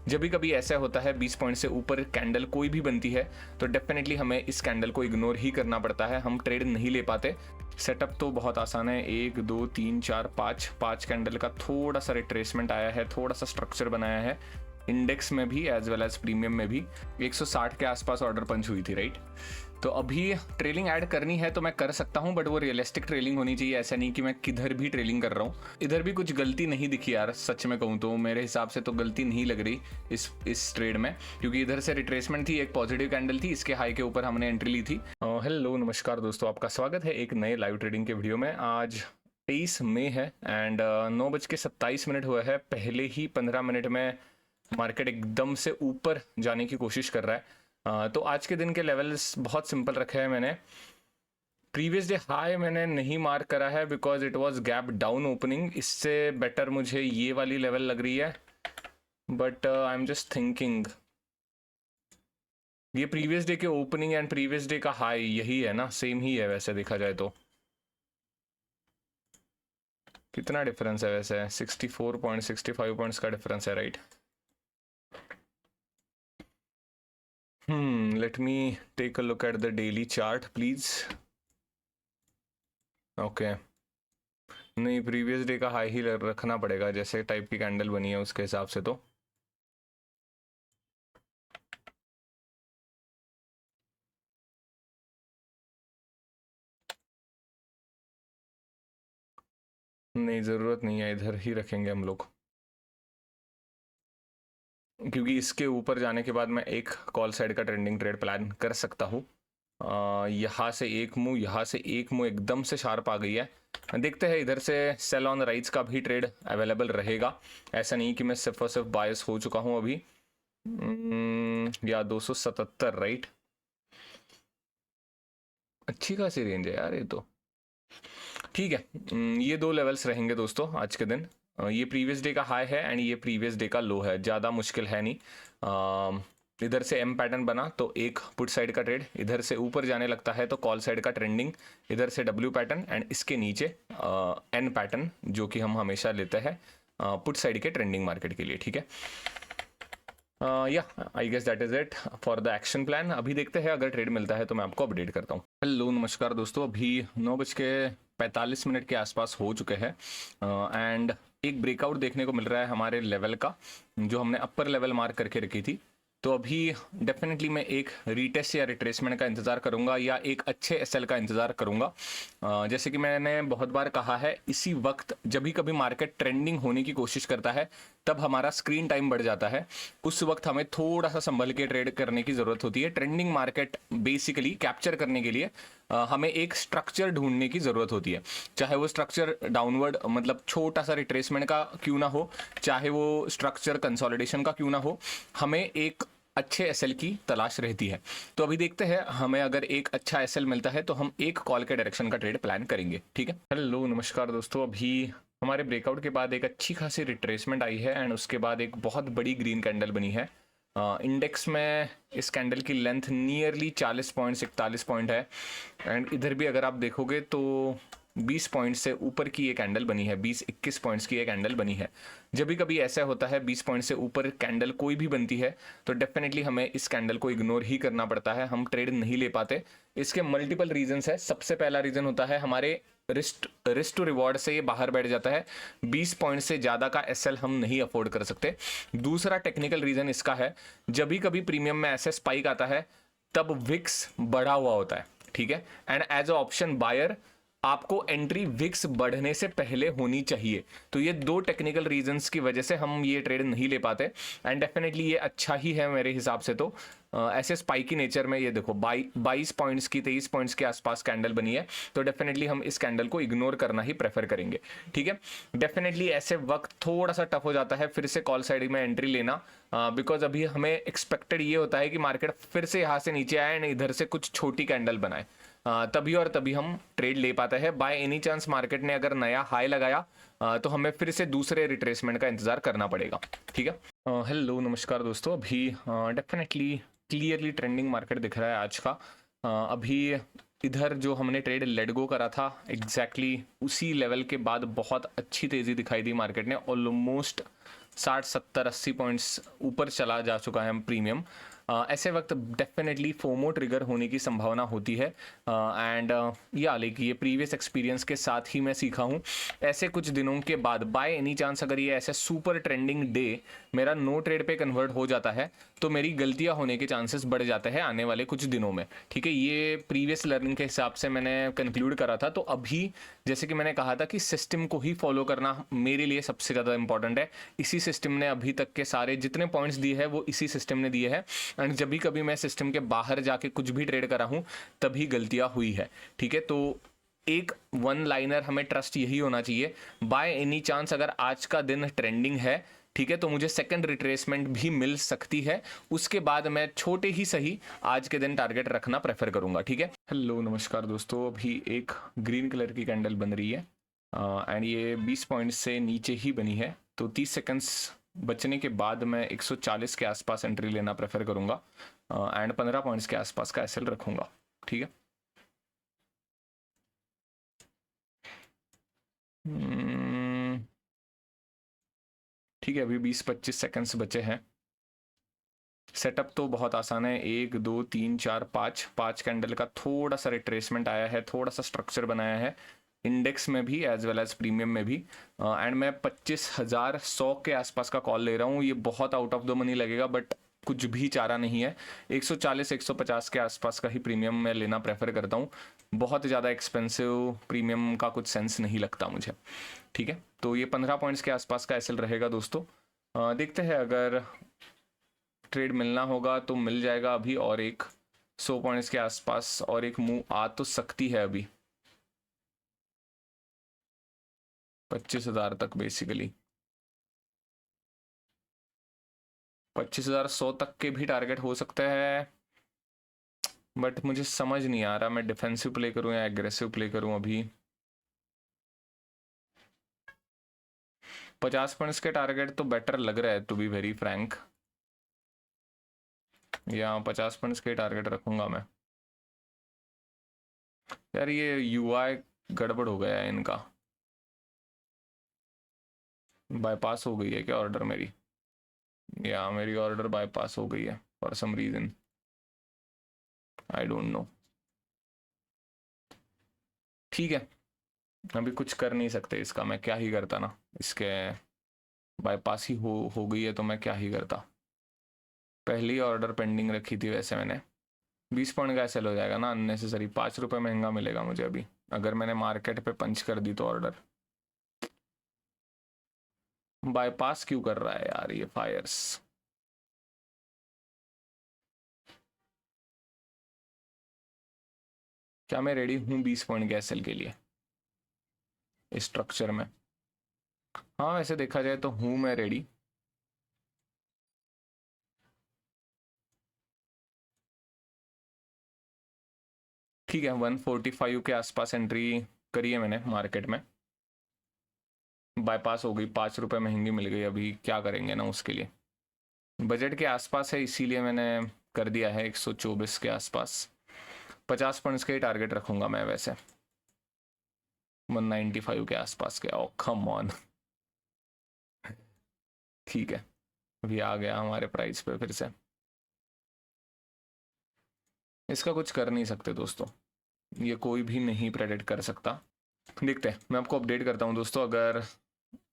जब भी कभी ऐसा होता है 20 पॉइंट से ऊपर कैंडल कोई भी बनती है तो डेफिनेटली हमें इस कैंडल को इग्नोर ही करना पड़ता है, हम ट्रेड नहीं ले पाते। सेटअप तो बहुत आसान है, 1 2 3 4 5 कैंडल का थोड़ा सा रिट्रेसमेंट आया है, थोड़ा सा स्ट्रक्चर बनाया है, इंडेक्स में भी एज वेल एज प्रीमियम में भी 160 के आसपास ऑर्डर पंच हुई थी, राइट। तो अभी ट्रेलिंग ऐड करनी है तो मैं कर सकता हूं, बट वो रियलिस्टिक ट्रेलिंग होनी चाहिए, ऐसा नहीं कि मैं किधर भी ट्रेलिंग कर रहा हूं। इधर भी कुछ गलती नहीं दिखी यार, सच में कहूं तो मेरे हिसाब से तो गलती नहीं लग रही इस ट्रेड में, क्योंकि इधर से रिट्रेसमेंट थी, एक पॉजिटिव कैंडल थी, इसके हाई के ऊपर हमने एंट्री ली थी। हेलो नमस्कार दोस्तों, आपका स्वागत है एक नए लाइव ट्रेडिंग के वीडियो में। आज 23 मई है एंड 9:27 हुआ है। पहले ही 15 मिनट में मार्केट एकदम से ऊपर जाने की कोशिश कर रहा है। तो आज के दिन के लेवल्स बहुत सिंपल रखे हैं मैंने। प्रीवियस डे हाई मैंने नहीं मार्क करा है because it was gap down opening, इससे बेटर मुझे ये वाली लेवल लग रही है, but I am just thinking ये प्रीवियस डे के ओपनिंग एंड प्रीवियस डे का हाई यही है ना, सेम ही है वैसे देखा जाए तो। कितना डिफरेंस है वैसे, 64.65 पॉइंट्स का डिफरेंस है, right. Let me take a look at the daily chart, please. Okay. नहीं, प्रीवियस डे का हाई ही रखना पड़ेगा, जैसे टाइप की कैंडल बनी है उसके हिसाब से तो। नहीं, ज़रूरत नहीं है, इधर ही रखेंगे हम लोग, क्योंकि इसके ऊपर जाने के बाद मैं एक कॉल साइड का ट्रेंडिंग ट्रेड प्लान कर सकता हूँ। यहाँ से एक मूव, यहाँ से एक मूव, एकदम से शार्प आ गई है। देखते हैं, इधर से सेल ऑन राइट्स का भी ट्रेड अवेलेबल रहेगा, ऐसा नहीं कि मैं सिर्फ और सिर्फ बायस हो चुका हूँ अभी। या 277, राइट। अच्छी खासी रेंज है यार ये तो, ठीक है। ये दो लेवल्स रहेंगे दोस्तों आज के दिन। ये प्रीवियस डे का हाई है एंड ये प्रीवियस डे का लो है, ज़्यादा मुश्किल है नहीं। इधर से एम पैटर्न बना तो एक पुट साइड का ट्रेड, इधर से ऊपर जाने लगता है तो कॉल साइड का ट्रेंडिंग, इधर से डब्ल्यू पैटर्न एंड इसके नीचे एन पैटर्न, जो कि हम हमेशा लेते हैं पुट साइड के ट्रेंडिंग मार्केट के लिए, ठीक है। Yeah I guess that is it for the action plan. अभी देखते हैं, अगर ट्रेड मिलता है तो मैं आपको अपडेट करता हूँ। हेलो नमस्कार दोस्तों, अभी 9:45 के आसपास हो चुके हैं एंड एक ब्रेकआउट देखने को मिल रहा है हमारे लेवल का, जो हमने अपर लेवल मार्क करके रखी थी। तो अभी डेफिनेटली मैं एक रीटेस्ट या रिट्रेसमेंट का इंतज़ार करूंगा या एक अच्छे एसएल का इंतज़ार करूंगा। जैसे कि मैंने बहुत बार कहा है, इसी वक्त जब भी कभी मार्केट ट्रेंडिंग होने की कोशिश करता है तब हमारा स्क्रीन टाइम बढ़ जाता है, उस वक्त हमें थोड़ा सा संभल के ट्रेड करने की ज़रूरत होती है। ट्रेंडिंग मार्केट बेसिकली कैप्चर करने के लिए हमें एक स्ट्रक्चर ढूंढने की ज़रूरत होती है, चाहे वो स्ट्रक्चर डाउनवर्ड मतलब छोटा सा रिट्रेसमेंट का क्यों ना हो, चाहे वो स्ट्रक्चर कंसोलिडेशन का क्यों ना हो, हमें एक अच्छे एसएल की तलाश रहती है। तो अभी देखते हैं, हमें अगर एक अच्छा एसएल मिलता है तो हम एक कॉल के डायरेक्शन का ट्रेड प्लान करेंगे, ठीक है। हेलो नमस्कार दोस्तों, अभी हमारे ब्रेकआउट के बाद एक अच्छी खासी रिट्रेसमेंट आई है एंड उसके बाद एक बहुत बड़ी ग्रीन कैंडल बनी है। इंडेक्स में इस कैंडल की लेंथ नियरली 40 पॉइंट 41 पॉइंट है एंड इधर भी अगर आप देखोगे तो 20 पॉइंट से ऊपर की ये कैंडल बनी है, 20-21 पॉइंट्स की ये कैंडल बनी है। जब भी कभी ऐसा होता है 20 पॉइंट से ऊपर कैंडल कोई भी बनती है तो डेफिनेटली हमें इस कैंडल को इग्नोर ही करना पड़ता है, हम ट्रेड नहीं ले पाते। इसके मल्टीपल रीजंस है। सबसे पहला रीजन होता है हमारे रिस्क टू रिवॉर्ड से ये बाहर बैठ जाता है, 20 पॉइंट से ज़्यादा का एसएल हम नहीं अफोर्ड कर सकते। दूसरा टेक्निकल रीजन इसका है, जब भी कभी प्रीमियम में ऐसे स्पाइक आता है तब विक्स बढ़ा हुआ होता है, ठीक है। And as a option buyer आपको एंट्री विक्स बढ़ने से पहले होनी चाहिए। तो ये दो टेक्निकल रीजंस की वजह से हम ये ट्रेड नहीं ले पाते एंड डेफिनेटली ये अच्छा ही है मेरे हिसाब से। तो ऐसे स्पाइकी नेचर में ये देखो 22 पॉइंट्स की 23 पॉइंट्स के आसपास कैंडल बनी है, तो डेफिनेटली हम इस कैंडल को इग्नोर करना ही प्रेफर करेंगे, ठीक है। डेफिनेटली ऐसे वक्त थोड़ा सा टफ हो जाता है फिर से कॉल साइड में एंट्री लेना, बिकॉज अभी हमें एक्सपेक्टेड ये होता है कि मार्केट फिर से यहाँ से नीचे आए एंड इधर से कुछ छोटी कैंडल बनाए, तभी और तभी हम ट्रेड ले पाते हैं। बाय एनी चांस मार्केट ने अगर नया हाई लगाया तो हमें फिर से दूसरे रिट्रेसमेंट का इंतजार करना पड़ेगा, ठीक है। हेलो नमस्कार दोस्तों, अभी डेफिनेटली क्लियरली ट्रेंडिंग मार्केट दिख रहा है आज का। अभी इधर जो हमने ट्रेड लेट गो करा था एग्जैक्टली उसी लेवल के बाद बहुत अच्छी तेजी दिखाई दी मार्केट ने, ऑलमोस्ट 60 70 80 पॉइंट्स ऊपर चला जा चुका है प्रीमियम, ऐसे वक्त डेफिनेटली फोमो ट्रिगर होने की संभावना होती है। एंड या लाइक ये प्रीवियस एक्सपीरियंस के साथ ही मैं सीखा हूँ। ऐसे कुछ दिनों के बाद बाय एनी चांस अगर ये ऐसे सुपर ट्रेंडिंग डे मेरा नो ट्रेड पे कन्वर्ट हो जाता है तो मेरी गलतियां होने के चांसेस बढ़ जाते हैं आने वाले कुछ दिनों में। ठीक है, ये प्रीवियस लर्निंग के हिसाब से मैंने कंक्लूड करा था। तो अभी जैसे कि मैंने कहा था कि सिस्टम को ही फॉलो करना मेरे लिए सबसे ज़्यादा इंपॉर्टेंट है। इसी सिस्टम ने अभी तक के सारे जितने पॉइंट्स दिए हैं वो इसी सिस्टम ने दिए हैं। एंड जब भी कभी मैं सिस्टम के बाहर जाके कुछ भी ट्रेड करा हूं तभी गलतियां हुई है। ठीक है, तो एक वन लाइनर हमें ट्रस्ट यही होना चाहिए, बाय एनी चांस अगर आज का दिन ट्रेंडिंग है, ठीक है, तो मुझे सेकंड रिट्रेसमेंट भी मिल सकती है। उसके बाद मैं छोटे ही सही आज के दिन टारगेट रखना प्रेफर करूंगा। ठीक है, हेलो नमस्कार दोस्तों, अभी एक ग्रीन कलर की कैंडल बन रही है एंड ये 20 पॉइंट से नीचे ही बनी है। तो 30 सेकंड्स बचने के बाद मैं 140 के आसपास एंट्री लेना प्रेफर करूंगा एंड 15 पॉइंट्स के आसपास का एसएल रखूंगा। ठीक है, ठीक है, अभी 20-25 सेकंड्स बचे हैं। सेटअप तो बहुत आसान है, 1 2 3 4 5 कैंडल का थोड़ा सा रिट्रेसमेंट आया है, थोड़ा सा स्ट्रक्चर बनाया है इंडेक्स में भी एज वेल एज प्रीमियम में भी। एंड मैं 25,100 के आसपास का कॉल ले रहा हूँ। ये बहुत आउट ऑफ द मनी लगेगा बट कुछ भी चारा नहीं है। 140-150 के आसपास का ही प्रीमियम मैं लेना प्रेफर करता हूँ। बहुत ज़्यादा एक्सपेंसिव प्रीमियम का कुछ सेंस नहीं लगता मुझे। ठीक है, तो ये 15 पॉइंट्स के आसपास का एसएल रहेगा दोस्तों। देखते हैं, अगर ट्रेड मिलना होगा तो मिल जाएगा अभी, और एक 100 पॉइंट्स के आसपास और एक मूव आ तो सकती है अभी 25,000 तक। बेसिकली 25,100 तक के भी टारगेट हो सकते हैं बट मुझे समझ नहीं आ रहा मैं डिफेंसिव प्ले करूं या एग्रेसिव प्ले करूं। अभी 50 पॉइंट्स के टारगेट तो बेटर लग रहा है टू बी वेरी फ्रैंक, या 50 पॉइंट्स के टारगेट रखूंगा मैं। यार ये यूआई गड़बड़ हो गया है इनका, बाईपास हो गई है क्या ऑर्डर मेरी, या मेरी ऑर्डर बाईपास हो गई है for some reason, I don't know. ठीक है, अभी कुछ कर नहीं सकते इसका, मैं क्या ही करता ना, इसके बाईपास ही हो गई है तो मैं क्या ही करता। पहली ऑर्डर पेंडिंग रखी थी वैसे मैंने। 20 पॉइंट का सेल हो जाएगा ना अननेसेसरी, 5 रुपये महंगा मिलेगा मुझे अभी अगर मैंने मार्केट पे पंच कर दी तो ऑर्डर। बाईपास क्यों कर रहा है यार ये फायर्स। क्या मैं रेडी हूँ 20 पॉइंट के एसएल के लिए इस स्ट्रक्चर में? हाँ वैसे देखा जाए तो हूँ मैं रेडी। ठीक है, 145 के आसपास एंट्री करी है मैंने मार्केट में, बाईपास हो गई, 5 रुपये महंगी मिल गई। अभी क्या करेंगे ना उसके लिए, बजट के आसपास है इसीलिए मैंने कर दिया है 124 के आसपास। 50 पॉइंट्स के ही टारगेट रखूंगा मैं वैसे, 195 के आसपास के। ओ कम ऑन ठीक है, अभी आ गया हमारे प्राइस पे फिर से। इसका कुछ कर नहीं सकते दोस्तों, ये कोई भी नहीं प्रेडिक्ट कर सकता। देखते हैं, मैं आपको अपडेट करता हूँ दोस्तों। अगर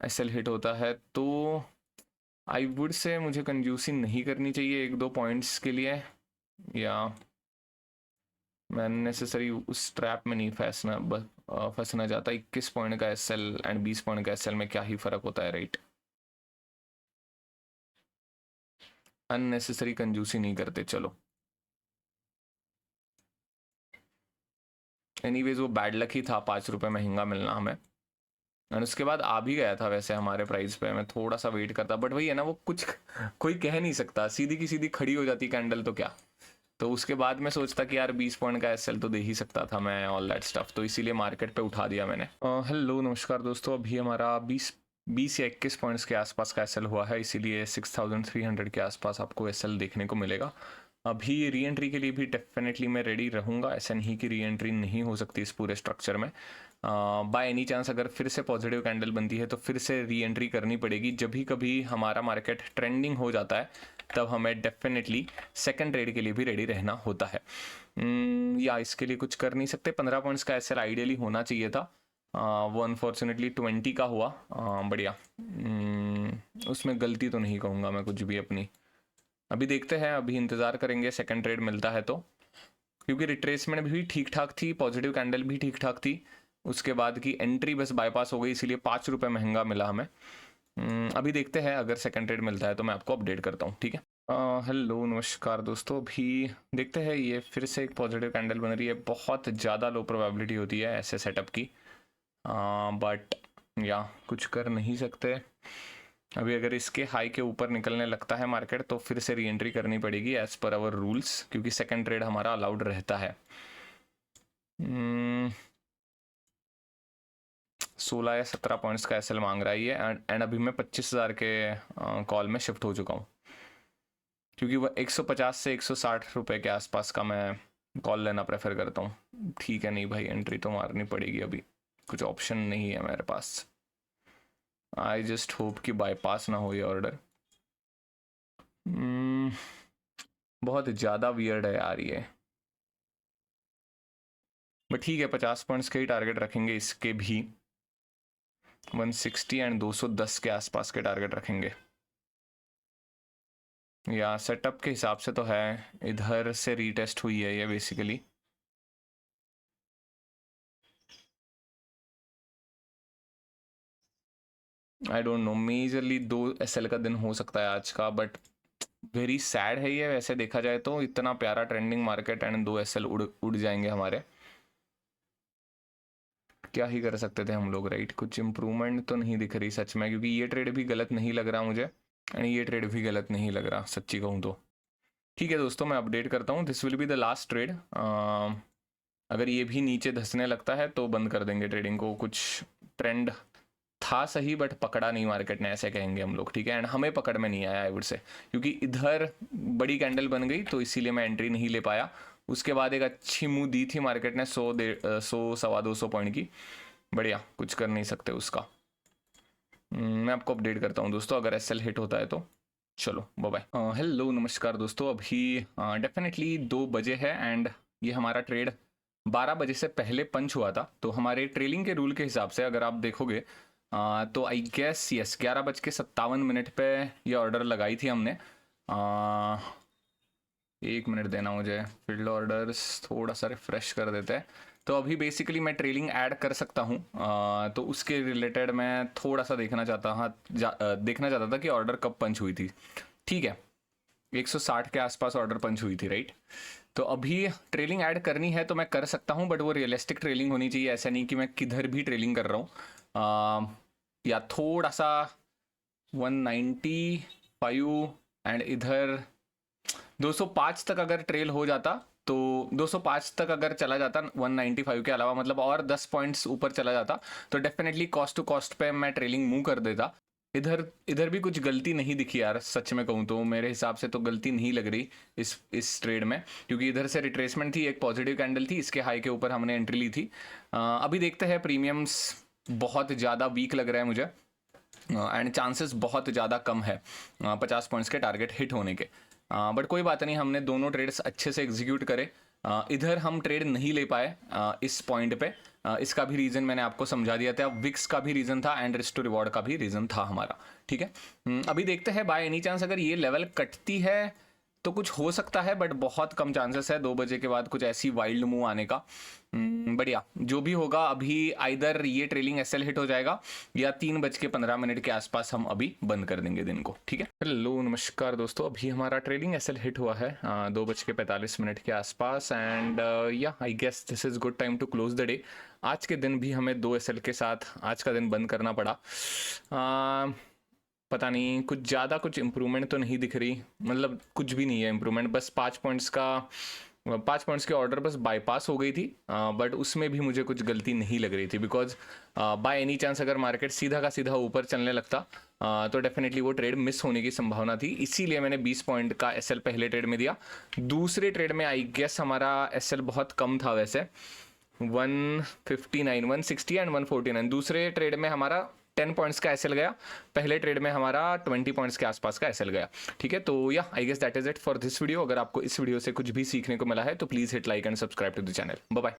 एसएल हिट होता है तो आई वुड से मुझे कंजूसी नहीं करनी चाहिए 1-2 पॉइंट्स के लिए, या मैं नेसेसरी उस ट्रैप में नहीं फंसना चाहता। 21 पॉइंट का एसएल एंड 20 पॉइंट का एसएल में क्या ही फर्क होता है, राइट? अननेसेसरी कंजूसी नहीं करते। चलो एनीवेज वो बैड लक ही था 5 रुपये महंगा मिलना हमें, एंड उसके बाद आ भी गया था वैसे हमारे प्राइस पे। मैं थोड़ा सा वेट करता बट वही है ना, वो कुछ कोई कह नहीं सकता, सीधी की सीधी खड़ी हो जाती कैंडल तो क्या। तो उसके बाद मैं सोचता कि यार 20 पॉइंट का एसएल तो दे ही सकता था मैं, ऑल दैट स्टफ, तो इसीलिए मार्केट पे उठा दिया मैंने। हेलो नमस्कार दोस्तों, अभी हमारा 20 या 21 पॉइंट्स के आसपास का एसएल हुआ है, इसीलिए 6300 के आसपास आपको एसएल देखने को मिलेगा। अभी री एंट्री के लिए भी डेफिनेटली मैं रेडी रहूँगा, ऐसा नहीं कि री एंट्री नहीं हो सकती इस पूरे स्ट्रक्चर में। बाय एनी चांस अगर फिर से पॉजिटिव कैंडल बनती है तो फिर से री एंट्री करनी पड़ेगी। जब भी कभी हमारा मार्केट ट्रेंडिंग हो जाता है तब हमें डेफिनेटली सेकंड ट्रेड के लिए भी रेडी रहना होता है। या इसके लिए कुछ कर नहीं सकते। 15 पॉइंट्स का एसएल आइडियली होना चाहिए था, वो अनफॉर्चुनेटली 20 का हुआ। बढ़िया, उसमें गलती तो नहीं कहूँगा मैं कुछ भी अपनी। अभी देखते हैं, अभी इंतज़ार करेंगे सेकंड ट्रेड मिलता है तो, क्योंकि रिट्रेसमेंट भी ठीक ठाक थी, पॉजिटिव कैंडल भी ठीक ठाक थी, उसके बाद की एंट्री बस बाईपास हो गई, इसीलिए 5 रुपये महंगा मिला हमें। अभी देखते हैं, अगर सेकंड ट्रेड मिलता है तो मैं आपको अपडेट करता हूँ, ठीक है। हेलो नमस्कार दोस्तों, अभी देखते हैं, ये फिर से एक पॉजिटिव कैंडल बन रही है। बहुत ज़्यादा लो प्रोबेबिलिटी होती है ऐसे सेटअप की, बट या कुछ कर नहीं सकते। अभी अगर इसके हाई के ऊपर निकलने लगता है मार्केट तो फिर से री एंट्री करनी पड़ेगी एज पर आवर रूल्स, क्योंकि सेकंड ट्रेड हमारा अलाउड रहता है। 16 या 17 पॉइंट्स का एसएल मांग रहा है ये, एंड अभी मैं 25,000 के कॉल में शिफ्ट हो चुका हूँ, क्योंकि वह 150 से 160 रुपये के आसपास का मैं कॉल लेना प्रेफर करता हूँ। ठीक है, नहीं भाई, एंट्री तो मारनी पड़ेगी, अभी कुछ ऑप्शन नहीं है मेरे पास। आई जस्ट होप कि बाईपास ना हो ये ऑर्डर। बहुत ज़्यादा वियर्ड है यार ये, बट ठीक है, 50 पॉइंट्स के ही टारगेट रखेंगे इसके भी। 160 एंड 210 के आसपास के टारगेट रखेंगे। या सेटअप के हिसाब से तो है, इधर से रीटेस्ट हुई है ये basically. I don't know, majorly 2 SL का दिन हो सकता है आज का, बट वेरी सैड है ये वैसे देखा जाए तो। इतना प्यारा ट्रेंडिंग मार्केट एंड 2 एसएल उड़ जाएंगे हमारे। क्या ही कर सकते थे हम लोग, राइट। कुछ इम्प्रूवमेंट तो नहीं दिख रही सच में, क्योंकि ये ट्रेड भी गलत नहीं लग रहा मुझे, एंड ये ट्रेड भी गलत नहीं लग रहा सच्ची कहूँ तो। ठीक है दोस्तों, मैं अपडेट करता हूँ। This will be the last trade. अगर ये भी नीचे धंसने लगता है तो बंद कर देंगे ट्रेडिंग को। कुछ ट्रेंड था सही, बट पकड़ा नहीं मार्केट ने, ऐसे कहेंगे हम लोग, ठीक है। एंड हमें पकड़ में नहीं आया आई वुड से, क्योंकि इधर बड़ी कैंडल बन गई तो इसीलिए मैं एंट्री नहीं ले पाया। उसके बाद एक अच्छी मुंह दी थी मार्केट ने, 100 सवा 200 पॉइंट की। बढ़िया, कुछ कर नहीं सकते उसका। मैं आपको अपडेट करता हूँ दोस्तों, अगर एसएल हिट होता है तो। चलो बाय बाय। हेलो नमस्कार दोस्तों, अभी डेफिनेटली 2 बजे है, एंड ये हमारा ट्रेड 12 बजे से पहले पंच हुआ था। तो हमारे ट्रेलिंग के रूल के हिसाब से अगर आप देखोगे तो आई गेस यस 11:57 पे ये ऑर्डर लगाई थी हमने। 1 मिनट देना मुझे, फील्ड ऑर्डर्स थोड़ा सा रिफ्रेश कर देते हैं। तो अभी बेसिकली मैं ट्रेलिंग ऐड कर सकता हूँ, तो उसके रिलेटेड मैं थोड़ा सा देखना चाहता था कि ऑर्डर कब पंच हुई थी। ठीक है, 160 के आसपास ऑर्डर पंच हुई थी, राइट। तो अभी ट्रेलिंग ऐड करनी है तो मैं कर सकता हूँ, बट वो रियलिस्टिक ट्रेलिंग होनी चाहिए। ऐसा नहीं कि मैं किधर भी ट्रेलिंग कर रहा हूँ। या थोड़ा सा 195 एंड इधर 205 तक अगर ट्रेल हो जाता तो 205 तक अगर चला जाता 195 के अलावा, मतलब और 10 पॉइंट्स ऊपर चला जाता, तो डेफिनेटली कॉस्ट टू कॉस्ट पे मैं ट्रेलिंग मूव कर देता। इधर भी कुछ गलती नहीं दिखी यार, सच में कहूँ तो मेरे हिसाब से तो गलती नहीं लग रही इस ट्रेड में, क्योंकि इधर से रिट्रेसमेंट थी, एक पॉजिटिव कैंडल थी, इसके हाई के ऊपर हमने एंट्री ली थी। अभी देखते हैं, प्रीमियम्स बहुत ज़्यादा वीक लग रहा है मुझे, एंड चांसेस बहुत ज़्यादा कम है 50 पॉइंट्स के टारगेट हिट होने के। बट कोई बात नहीं, हमने दोनों ट्रेड्स अच्छे से एग्जीक्यूट करे। इधर हम ट्रेड नहीं ले पाए इस पॉइंट पे, इसका भी रीज़न मैंने आपको समझा दिया था। विक्स का भी रीज़न था एंड रिस्क टू रिवॉर्ड का भी रीज़न था हमारा, ठीक है। अभी देखते हैं, बाय एनी चांस अगर ये लेवल कटती है तो कुछ हो सकता है, बट बहुत कम चांसेस है 2 बजे के बाद कुछ ऐसी वाइल्ड मूव आने का। बढ़िया, जो भी होगा, अभी आइदर ये ट्रेलिंग एसएल हिट हो जाएगा या 3:15 के आसपास हम अभी बंद कर देंगे दिन को, ठीक है। हेलो नमस्कार दोस्तों, अभी हमारा ट्रेलिंग एसएल हिट हुआ है 2:45 के आसपास, and yeah I guess this is good time to close the day. आज के दिन भी हमें 2 एसएल के साथ आज का दिन बंद करना पड़ा। पता नहीं, कुछ ज़्यादा कुछ इम्प्रूवमेंट तो नहीं दिख रही, मतलब कुछ भी नहीं है इम्प्रूवमेंट। बस 5 पॉइंट्स के ऑर्डर बस बाईपास हो गई थी, बट उसमें भी मुझे कुछ गलती नहीं लग रही थी, बिकॉज बाय एनी चांस अगर मार्केट सीधा का सीधा ऊपर चलने लगता तो डेफिनेटली वो ट्रेड मिस होने की संभावना थी। इसीलिए मैंने 20 पॉइंट का एसएल पहले ट्रेड में दिया। दूसरे ट्रेड में आई गेस हमारा एसएल बहुत कम था वैसे, 159, 160 एंड 149। दूसरे ट्रेड में हमारा 10 पॉइंट्स का एसएल गया, पहले ट्रेड में हमारा 20 पॉइंट्स के आसपास का एसएल गया। ठीक है, तो yeah I guess that is it for this video. अगर आपको इस वीडियो से कुछ भी सीखने को मिला है तो please hit like and subscribe to the channel. Bye bye.